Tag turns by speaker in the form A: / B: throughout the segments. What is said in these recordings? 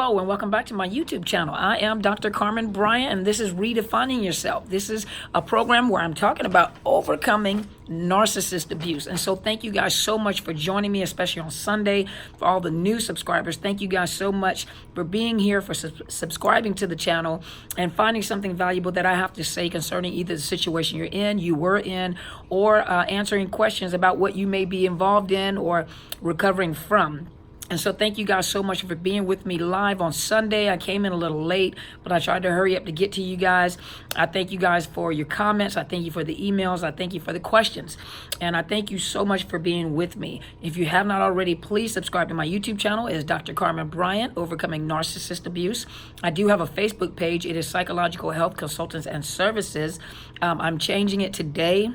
A: Hello and welcome back to my YouTube channel. I am Dr. Carmen Bryant and this is Redefining Yourself. This is a program where I'm talking about overcoming narcissist abuse. And so thank you guys so much for joining me, especially on Sunday. For all the new subscribers, thank you guys so much for being here, for subscribing to the channel and finding something valuable that I have to say concerning either the situation you're in, you were in, or answering questions about what you may be involved in or recovering from. And so thank you guys so much for being with me live on Sunday. I came in a little late, but I tried to hurry up to get to you guys. I thank you guys for your comments. I thank you for the emails. I thank you for the questions. And I thank you so much for being with me. If you have not already, please subscribe to my YouTube channel. It is Dr. Carmen Bryant, Overcoming Narcissist Abuse. I do have a Facebook page. It is Psychological Health Consultants and Services. I'm changing it today.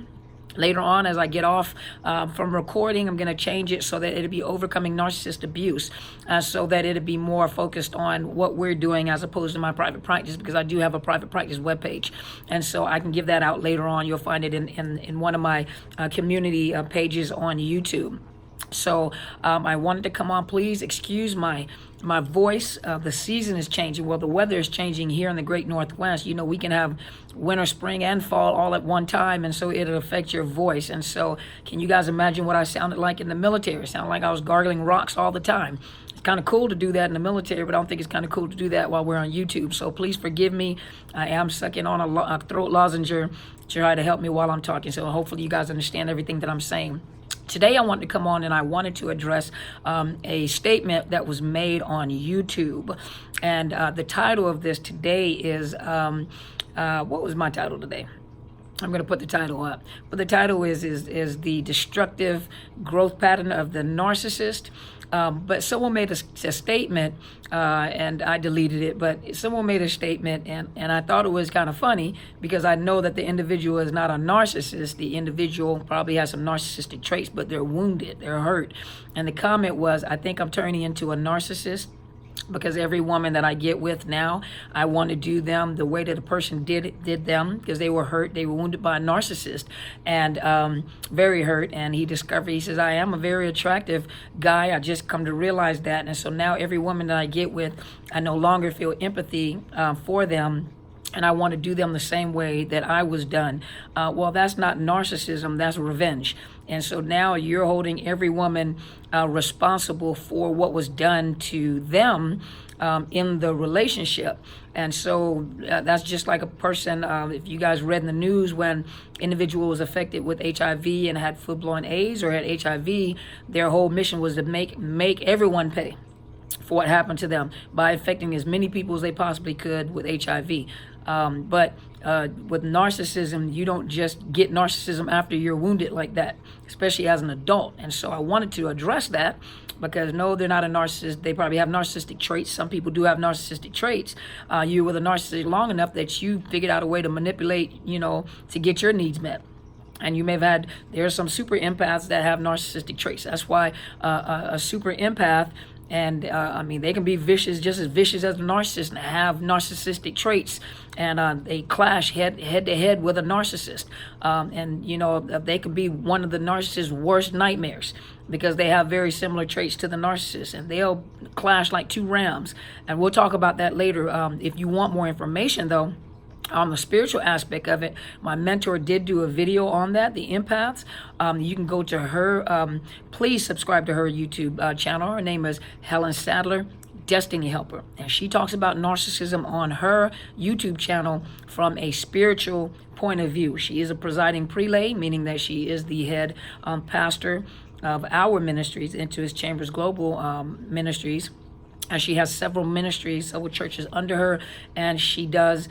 A: Later on, as I get off from recording, I'm going to change it so that it'll be Overcoming Narcissist Abuse, so that it'll be more focused on what we're doing as opposed to my private practice, because I do have a private practice webpage. And so I can give that out later on. You'll find it in one of my community pages on YouTube. So I wanted to come on. Please excuse my voice. The season is changing. Well, the weather is changing here in the great Northwest. You know, we can have winter, spring, and fall all at one time, and so it'll affect your voice. And so can you guys imagine what I sounded like in the military? It sounded like I was gargling rocks all the time. It's kind of cool to do that in the military, but I don't think it's kind of cool to do that while we're on YouTube. So please forgive me. I am sucking on a throat lozenge to try to help me while I'm talking. So hopefully you guys understand everything that I'm saying. Today I wanted to come on and I wanted to address a statement that was made on YouTube. And the title of this today is, what was my title today? I'm going to put the title up. But the title is the destructive growth pattern of the narcissist. But someone made a statement, and I deleted it, but someone made a statement, and I thought it was kind of funny because I know that the individual is not a narcissist. The individual probably has some narcissistic traits, but they're wounded, they're hurt. And the comment was, I think I'm turning into a narcissist, because every woman that I get with now, I want to do them the way that a person did them, because they were hurt, they were wounded by a narcissist, and very hurt. And he says, I am a very attractive guy. I just come to realize that. And so now every woman that I get with, I no longer feel empathy for them. And I want to do them the same way that I was done. Well, that's not narcissism, that's revenge. And so now you're holding every woman responsible for what was done to them in the relationship. And so that's just like a person, if you guys read in the news when individual was affected with HIV and had full-blown AIDS or had HIV, their whole mission was to make everyone pay for what happened to them by affecting as many people as they possibly could with HIV. But with narcissism, you don't just get narcissism after you're wounded like that, especially as an adult. And so I wanted to address that because no, they're not a narcissist. They probably have narcissistic traits. Some people do have narcissistic traits. You're with a narcissist long enough that you figured out a way to manipulate, to get your needs met. And you may have had, there are some super empaths that have narcissistic traits. That's why a super empath, and I mean, they can be vicious, just as vicious as a narcissist, and have narcissistic traits, and they clash head to head with a narcissist. And they can be one of the narcissist's worst nightmares because they have very similar traits to the narcissist, and they'll clash like two rams. And we'll talk about that later. If you want more information, though, on the spiritual aspect of it, my mentor did do a video on that, the empaths. You can go to her. Please subscribe to her YouTube channel. Her name is Helen Sadler, Destiny Helper. And she talks about narcissism on her YouTube channel from a spiritual point of view. She is a presiding prelate, meaning that she is the head pastor of our ministries, Into His Chambers Global Ministries. And she has several ministries, several churches under her, and she does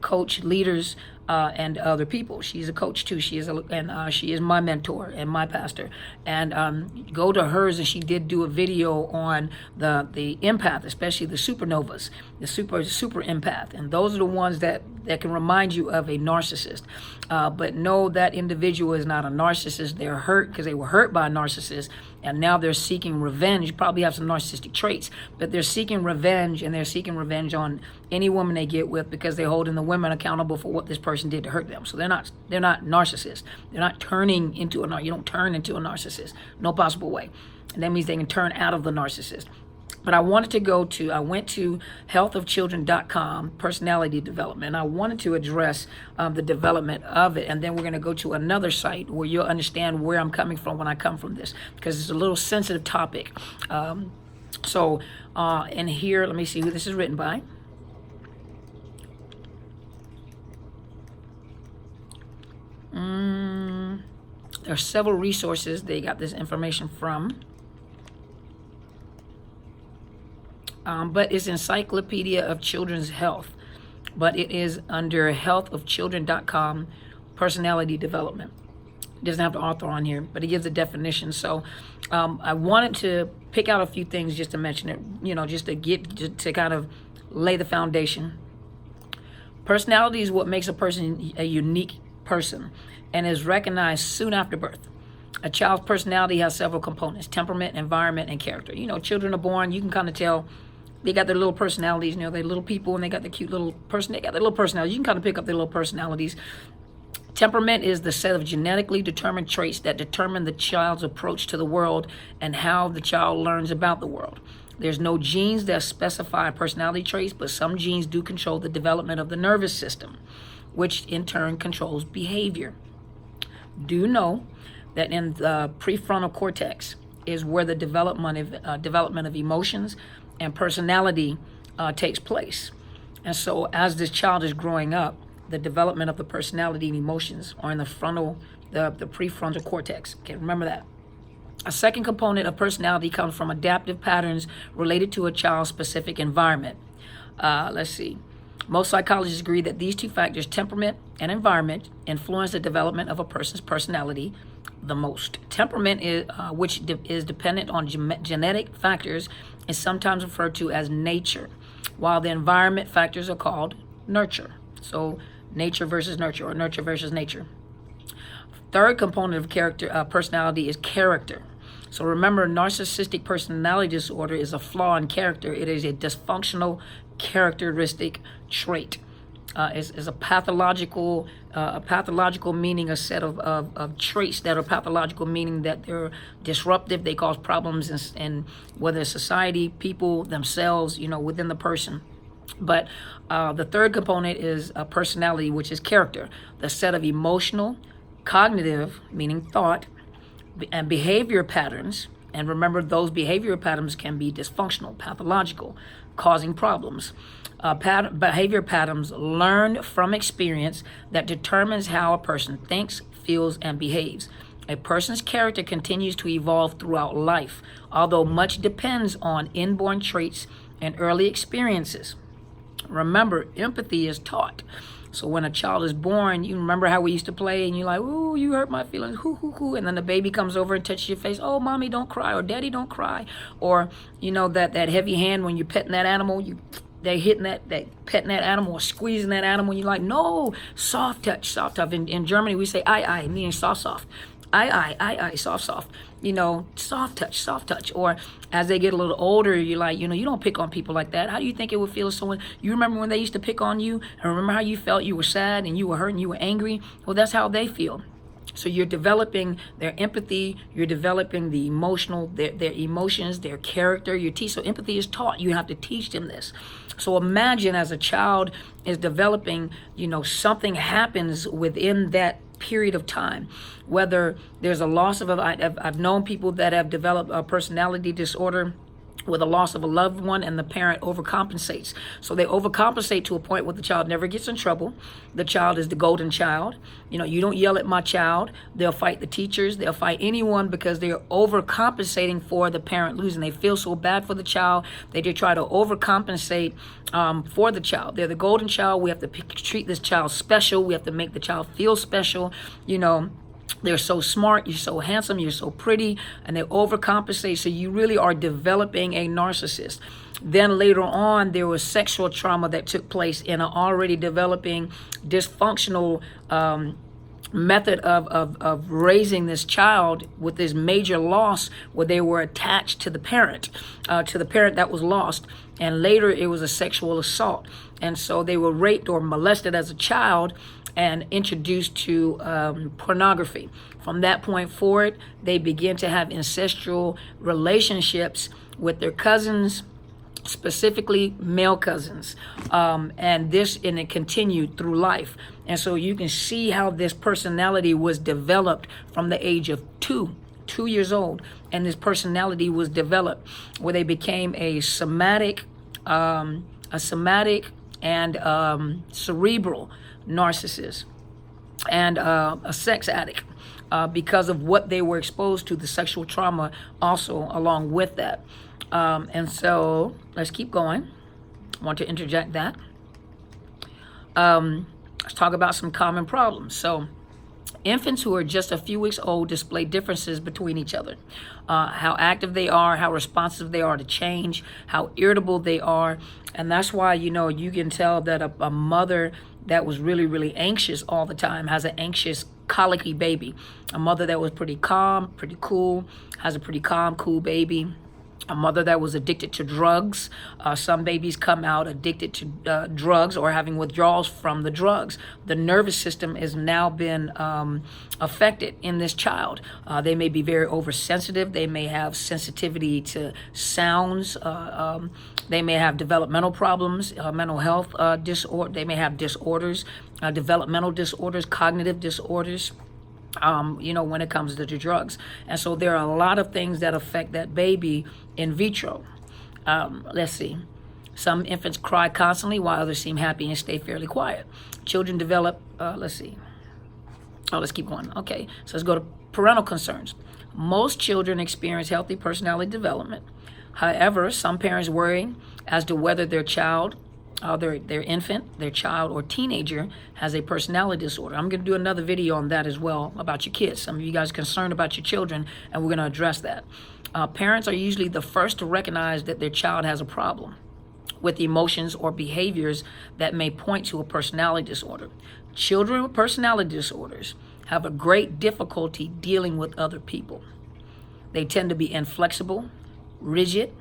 A: coach leaders and other people. She's a coach too. She is my mentor and my pastor. And go to hers, and she did do a video on the empath, especially the supernovas, the super empath, and those are the ones that can remind you of a narcissist. But no, that individual is not a narcissist. They're hurt because they were hurt by a narcissist, and now they're seeking revenge. You probably have some narcissistic traits, but they're seeking revenge, and they're seeking revenge on any woman they get with because they're holding the women accountable for what this person did to hurt them. So they're not narcissists. They're not turning into you don't turn into a narcissist. No possible way. And that means they can turn out of the narcissist. But I went to healthofchildren.com, personality development. I wanted to address the development of it. And then we're going to go to another site where you'll understand where I'm coming from when I come from this, because it's a little sensitive topic. And here, let me see who this is written by. There are several resources they got this information from. But it's Encyclopedia of Children's Health, but it is under healthofchildren.com, personality development. It doesn't have the author on here, but it gives a definition. So I wanted to pick out a few things just to mention it, just to kind of lay the foundation. Personality is what makes a person a unique person and is recognized soon after birth. A child's personality has several components: temperament, environment, and character. Children are born, you can kind of tell they got their little personalities. They're little people and they got the cute little person. They got their little personalities. You can kind of pick up their little personalities. Temperament is the set of genetically determined traits that determine the child's approach to the world and how the child learns about the world. There's no genes that specify personality traits, but some genes do control the development of the nervous system, which in turn controls behavior. Do know that in the prefrontal cortex is where the development of emotions and personality takes place. And so as this child is growing up, the development of the personality and emotions are in the prefrontal cortex. Okay, remember that. A second component of personality comes from adaptive patterns related to a child's specific environment. Let's see. Most psychologists agree that these two factors, temperament and environment, influence the development of a person's personality the most. Temperament, which is dependent on genetic factors, is sometimes referred to as nature, while the environment factors are called nurture. So nature versus nurture, or nurture versus nature. Third component of personality is character. So remember, narcissistic personality disorder is a flaw in character. It is a dysfunctional characteristic trait. Is a pathological meaning, a set of traits that are pathological, meaning that they're disruptive. They cause problems in whether society, people themselves, within the person. But the third component is personality, which is character, the set of emotional, cognitive, meaning thought, and behavior patterns. And remember, those behavior patterns can be dysfunctional, pathological, causing problems. Behavior patterns learned from experience that determines how a person thinks, feels, and behaves. A person's character continues to evolve throughout life, although much depends on inborn traits and early experiences. Remember, empathy is taught. So when a child is born, you remember how we used to play and you're like, ooh, you hurt my feelings, hoo, hoo, hoo. And then the baby comes over and touches your face. Oh, mommy, don't cry, or daddy, don't cry. Or, that heavy hand when you're petting that animal, they're hitting that petting that animal or squeezing that animal. You're like, no, soft touch, soft touch. In Germany, we say, I, meaning soft, soft. I, soft, soft. Soft touch. Or as they get a little older, you're like, you don't pick on people like that. How do you think it would feel if someone, you remember when they used to pick on you, and remember how you felt, you were sad and you were hurt and you were angry? Well, that's how they feel. So you're developing their empathy, you're developing the emotional, their emotions, their character, so empathy is taught. You have to teach them this. So imagine as a child is developing, something happens within that period of time, whether there's a loss of I've known people that have developed a personality disorder with a loss of a loved one, and the parent overcompensates. So they overcompensate to a point where the child never gets in trouble. The child is the golden child. You don't yell at my child. They'll fight the teachers. They'll fight anyone because they're overcompensating for the parent losing. They feel so bad for the child. They just try to overcompensate for the child. They're the golden child. We have to treat this child special. We have to make the child feel special. They're so smart, you're so handsome, you're so pretty, and they overcompensate. So you really are developing a narcissist. Then later on, there was sexual trauma that took place in an already developing dysfunctional method of raising this child with this major loss where they were attached to the parent that was lost. And later it was a sexual assault. And so they were raped or molested as a child and introduced to pornography. From that point forward, they begin to have ancestral relationships with their cousins, specifically male cousins, and it continued through life. And so you can see how this personality was developed from the age of 2 years old, and this personality was developed where they became a somatic and cerebral narcissist and a sex addict, because of what they were exposed to, the sexual trauma also along with that. And so let's keep going. I want to interject that. Let's talk about some common problems. So infants who are just a few weeks old display differences between each other. How active they are, how responsive they are to change, how irritable they are. And that's why, you can tell that a mother that was really, really anxious all the time has an anxious, colicky baby. A mother that was pretty calm, pretty cool, has a pretty calm, cool baby. A mother that was addicted to drugs. Some babies come out addicted to drugs or having withdrawals from the drugs. The nervous system has now been affected in this child. They may be very oversensitive. They may have sensitivity to sounds. They may have developmental problems, mental health disorder. They may have disorders, developmental disorders, cognitive disorders. When it comes to the drugs. And so there are a lot of things that affect that baby in vitro. Let's see. Some infants cry constantly while others seem happy and stay fairly quiet. Children develop, let's see. Let's keep going. Okay, so let's go to parental concerns. Most children experience healthy personality development. However, some parents worry as to whether their child, their infant, their child, or teenager has a personality disorder. I'm going to do another video on that as well about your kids. Some of you guys are concerned about your children, and we're going to address that. Parents are usually the first to recognize that their child has a problem with emotions or behaviors that may point to a personality disorder. Children with personality disorders have a great difficulty dealing with other people. They tend to be inflexible, rigid,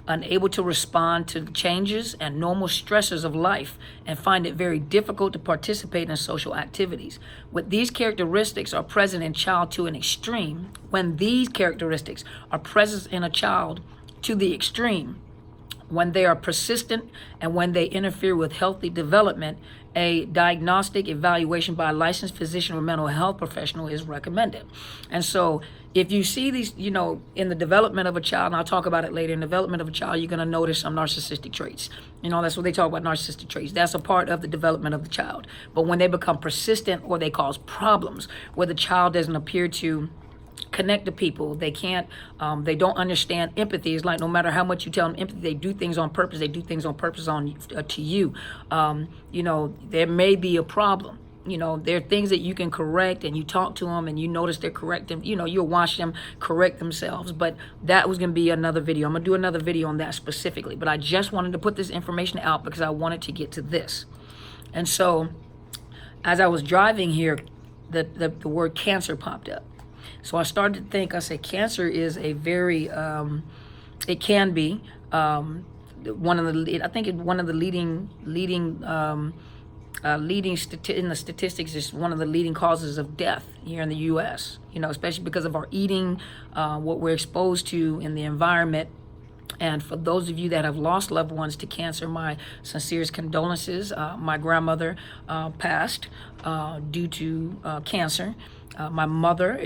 A: unable to respond to changes and normal stresses of life, and find it very difficult to participate in social activities. When these characteristics are present in child to an extreme, when these characteristics are present in a child to the extreme, when they are persistent and when they interfere with healthy development, a diagnostic evaluation by a licensed physician or mental health professional is recommended. And so if you see these, in the development of a child, and I'll talk about it later, in the development of a child, you're going to notice some narcissistic traits. That's what they talk about, narcissistic traits. That's a part of the development of the child. But when they become persistent or they cause problems, where the child doesn't appear to connect to people, they can't, they don't understand empathy. It's like no matter how much you tell them empathy, they do things on purpose. They do things on purpose to you. There may be a problem. There are things that you can correct, and you talk to them and you notice they're correcting. You'll watch them correct themselves. But that was going to be another video. I'm going to do another video on that specifically. But I just wanted to put this information out because I wanted to get to this. And so as I was driving here, the word cancer popped up. So I started to think, I said, cancer is a very, it can be one of the, I think it's one of the leading in the statistics, is one of the leading causes of death here in the U.S., especially because of our eating, what we're exposed to in the environment. And for those of you that have lost loved ones to cancer, my sincerest condolences. My grandmother passed due to cancer. My mother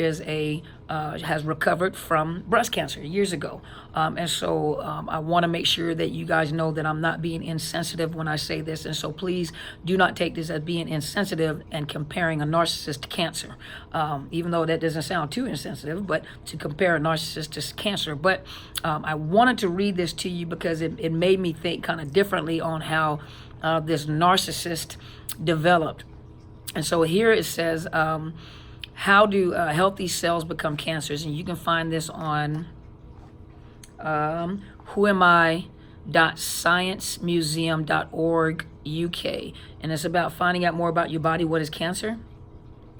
A: has recovered from breast cancer years ago. And so I want to make sure that you guys know that I'm not being insensitive when I say this. And so please do not take this as being insensitive and comparing a narcissist to cancer, even though that doesn't sound too insensitive, but to compare a narcissist to cancer. But I wanted to read this to you because it made me think kind of differently on how this narcissist developed. And so here it says, how do healthy cells become cancers? And you can find this on whoami.sciencemuseum.org UK. And it's about finding out more about your body, what is cancer.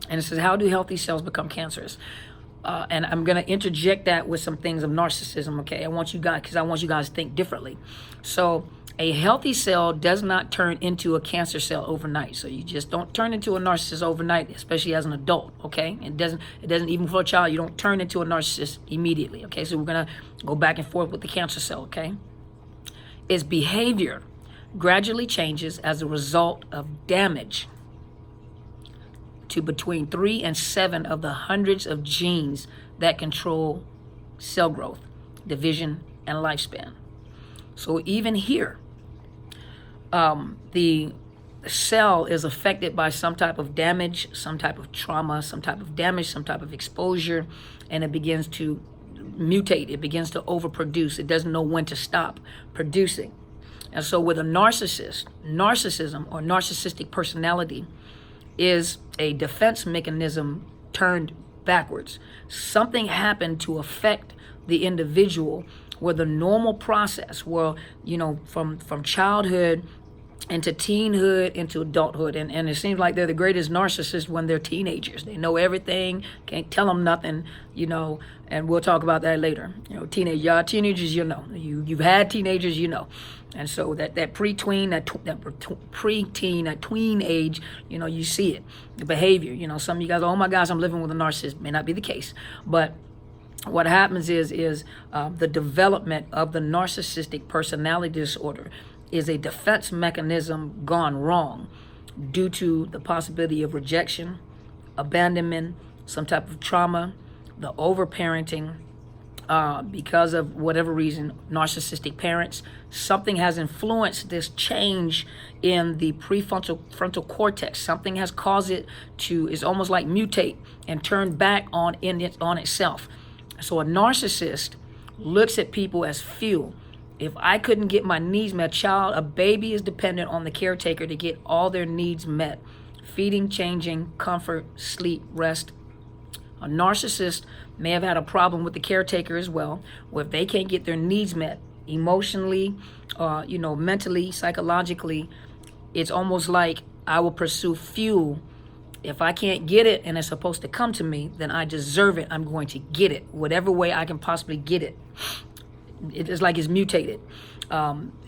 A: And it says, how do healthy cells become cancerous? And I'm going to interject that with some things of narcissism, okay? I want you guys to think differently. So a healthy cell does not turn into a cancer cell overnight. So you just don't turn into a narcissist overnight, especially as an adult, okay? It doesn't even for a child, you don't turn into a narcissist immediately, okay? So we're going to go back and forth with the cancer cell, okay? Its behavior gradually changes as a result of damage to between 3 and 7 of the hundreds of genes that control cell growth, division, and lifespan. So even here, the cell is affected by some type of damage, some type of trauma, some type of damage, some type of exposure, and it begins to mutate. It begins to overproduce. It doesn't know when to stop producing. And so with a narcissist, narcissism or narcissistic personality is a defense mechanism turned backwards. Something happened to affect the individual where the normal process, well, from childhood into teenhood, into adulthood. And it seems like they're the greatest narcissists when they're teenagers. They know everything, can't tell them nothing, and we'll talk about that later. Y'all teenagers, you've had teenagers, And so that preteen, that preteen, that tween age, you see it, the behavior. Some of you guys, oh my gosh, I'm living with a narcissist. May not be the case, but what happens is the development of the narcissistic personality disorder is a defense mechanism gone wrong due to the possibility of rejection, abandonment, some type of trauma, the overparenting, because of whatever reason, narcissistic parents. Something has influenced this change in the prefrontal cortex. Something has caused it to, it's almost like mutate and turn back on itself. So a narcissist looks at people as fuel. If I couldn't get my needs met, a baby is dependent on the caretaker to get all their needs met. Feeding, changing, comfort, sleep, rest. A narcissist may have had a problem with the caretaker as well, where if they can't get their needs met emotionally, mentally, psychologically, it's almost like I will pursue fuel. If I can't get it and it's supposed to come to me, then I deserve it. I'm going to get it, whatever way I can possibly get it. It's like it's mutated.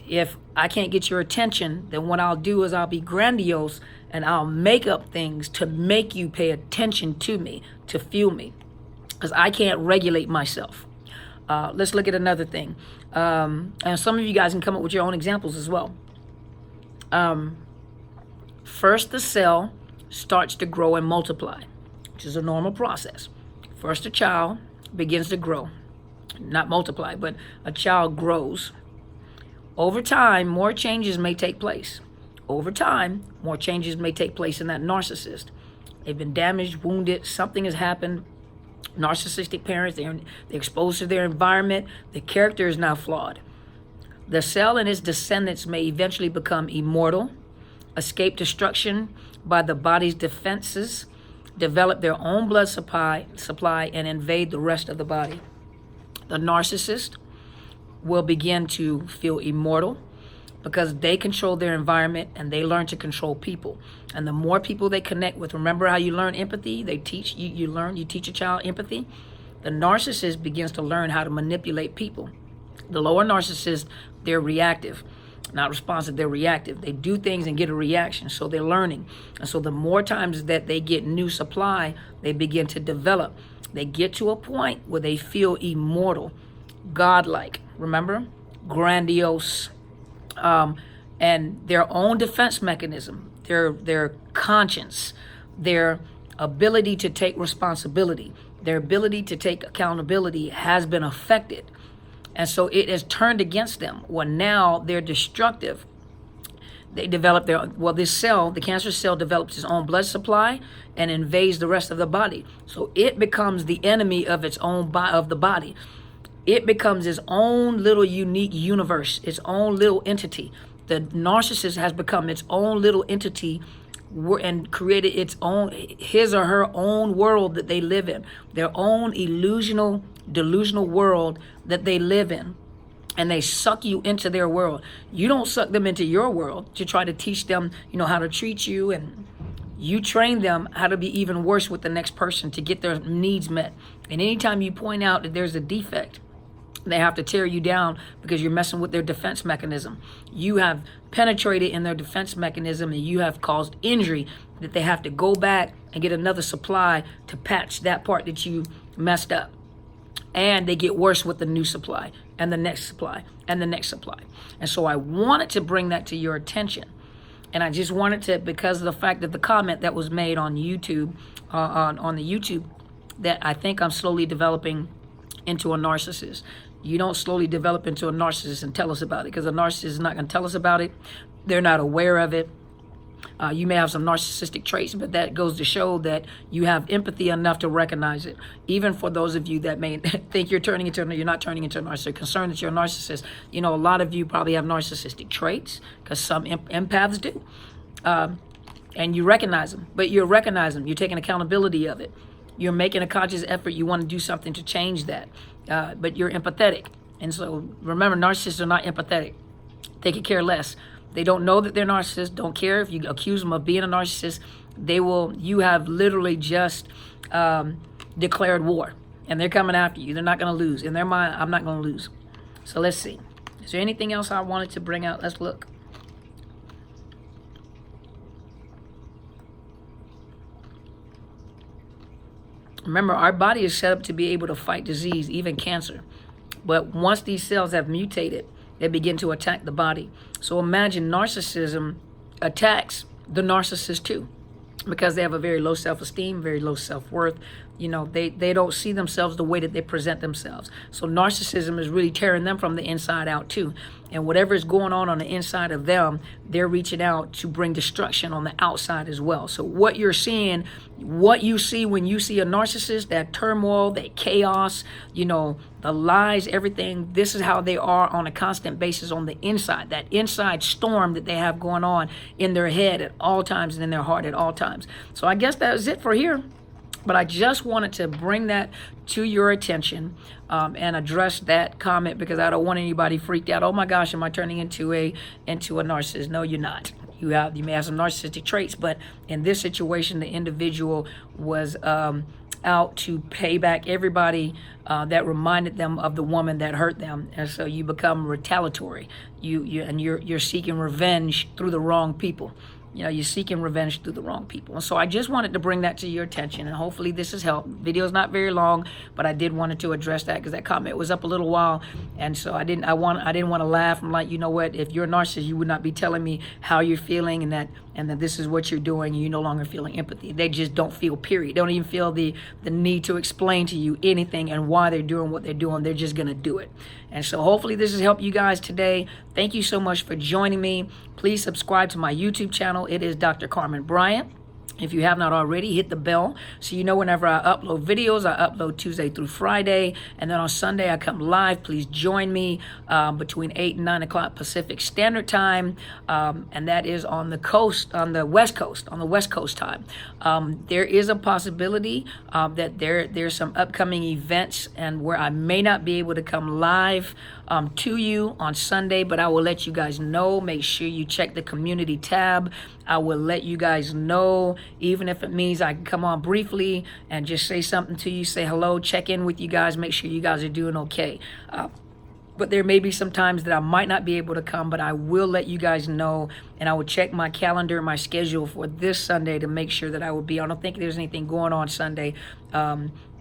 A: If I can't get your attention, then what I'll do is I'll be grandiose and I'll make up things to make you pay attention to me, to fuel me, because I can't regulate myself. Let's look at another thing. And some of you guys can come up with your own examples as well. First, the cell starts to grow and multiply, which is a normal process. First, a child begins to grow. Not multiply, but a child grows. Over time, more changes may take place. Over time, more changes may take place in that narcissist. They've been damaged, wounded, something has happened. Narcissistic parents, they're exposed to their environment. The character is now flawed. The cell and its descendants may eventually become immortal, escape destruction by the body's defenses, develop their own blood supply, and invade the rest of the body. The narcissist will begin to feel immortal because they control their environment and they learn to control people. And the more people they connect with, remember how you learn empathy? They teach you teach a child empathy. The narcissist begins to learn how to manipulate people. The lower narcissist, they're reactive, not responsive, they're reactive. They do things and get a reaction, so they're learning. And so the more times that they get new supply, they begin to develop. They get to a point where they feel immortal, godlike, remember? Grandiose, and their own defense mechanism, their conscience, their ability to take responsibility, their ability to take accountability has been affected. And so it has turned against them. Well, now they're destructive. They develop this cell, the cancer cell, develops its own blood supply and invades the rest of the body. So it becomes the enemy of its own of the body. It becomes its own little unique universe, its own little entity. The narcissist has become its own little entity and created its own, his or her own world that they live in, their own delusional world that they live in. And they suck you into their world. You don't suck them into your world to try to teach them, how to treat you, and you train them how to be even worse with the next person to get their needs met. And anytime you point out that there's a defect, they have to tear you down because you're messing with their defense mechanism. You have penetrated in their defense mechanism and you have caused injury that they have to go back and get another supply to patch that part that you messed up. and they get worse with the new supply and the next supply and the next supply. And so I wanted to bring that to your attention. And I just wanted to, because of the fact that the comment that was made on YouTube, on the YouTube, that I think I'm slowly developing into a narcissist. You don't slowly develop into a narcissist and tell us about it, because a narcissist is not going to tell us about it. They're not aware of it. You may have some narcissistic traits, but that goes to show that you have empathy enough to recognize it. Even for those of you that may think you're not turning into a narcissist, concerned that you're a narcissist. You know, a lot of you probably have narcissistic traits, because some empaths do. And you recognize them, but you're recognizing them. You're taking accountability of it. You're making a conscious effort. You want to do something to change that, but you're empathetic. And so remember, narcissists are not empathetic. They could care less. They don't know that they're narcissists. Don't care if you accuse them of being a narcissist. You have literally just declared war, and they're coming after you. They're not going to lose. In their mind, I'm not going to lose. So let's see. Is there anything else I wanted to bring out? Let's look. Remember, our body is set up to be able to fight disease, even cancer. But once these cells have mutated, they begin to attack the body. So imagine narcissism attacks the narcissist too, because they have a very low self-esteem, very low self-worth. You know, they don't see themselves the way that they present themselves. So narcissism is really tearing them from the inside out too. And whatever is going on the inside of them, they're reaching out to bring destruction on the outside as well. So what you see when you see a narcissist, that turmoil, that chaos, you know, the lies, everything, this is how they are on a constant basis on the inside, that inside storm that they have going on in their head at all times and in their heart at all times. So I guess that was it for here. But I just wanted to bring that to your attention and address that comment, because I don't want anybody freaked out. Oh my gosh, am I turning into a narcissist? No, you're not. You may have some narcissistic traits, but in this situation, the individual was out to pay back everybody that reminded them of the woman that hurt them, and so you become retaliatory. You're seeking revenge through the wrong people. You know, you're seeking revenge through the wrong people. And so I just wanted to bring that to your attention, and hopefully this has helped. Video's not very long, but I did wanted to address that because that comment was up a little while, and so I didn't want to laugh. I'm like, you know what? If you're a narcissist, you would not be telling me how you're feeling and that this is what you're doing, and you're no longer feeling empathy. They just don't feel, period. They don't even feel the need to explain to you anything and why they're doing what they're doing. They're just gonna do it. And so hopefully this has helped you guys today. Thank you so much for joining me. Please subscribe to my YouTube channel. It is Dr. Carmen Bryant. If you have not already, hit the bell so you know whenever I upload videos. I upload Tuesday through Friday, and then on Sunday I come live. Please join me between 8 and 9 o'clock Pacific Standard Time, and that is on the coast, on the West Coast time. There is a possibility that there's some upcoming events and where I may not be able to come live to you on Sunday, but I will let you guys know. Make sure you check the community tab. I will let you guys know, even if it means I can come on briefly and just say something to you, say hello, check in with you guys, make sure you guys are doing okay. But there may be some times that I might not be able to come, but I will let you guys know, and I will check my calendar, my schedule for this Sunday to make sure that I will be. I don't think there's anything going on Sunday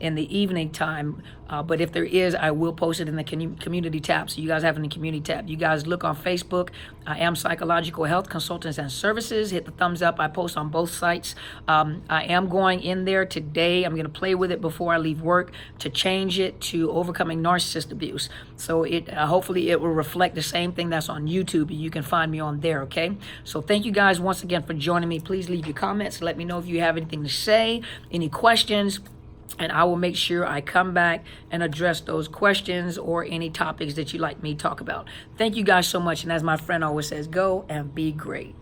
A: in the evening time, but if there is, I will post it in the community tab. So you guys have it in the community tab. You guys look on Facebook. I am Psychological Health Consultants and Services. Hit the thumbs up. I post on both sites. I am going in there today. I'm going to play with it before I leave work to change it to Overcoming Narcissist Abuse. So hopefully it will reflect the same thing that's on YouTube, and you can find me on there, okay? So thank you guys once again for joining me. Please leave your comments. Let me know if you have anything to say, any questions, and I will make sure I come back and address those questions or any topics that you'd like me to talk about. Thank you guys so much, and as my friend always says, go and be great.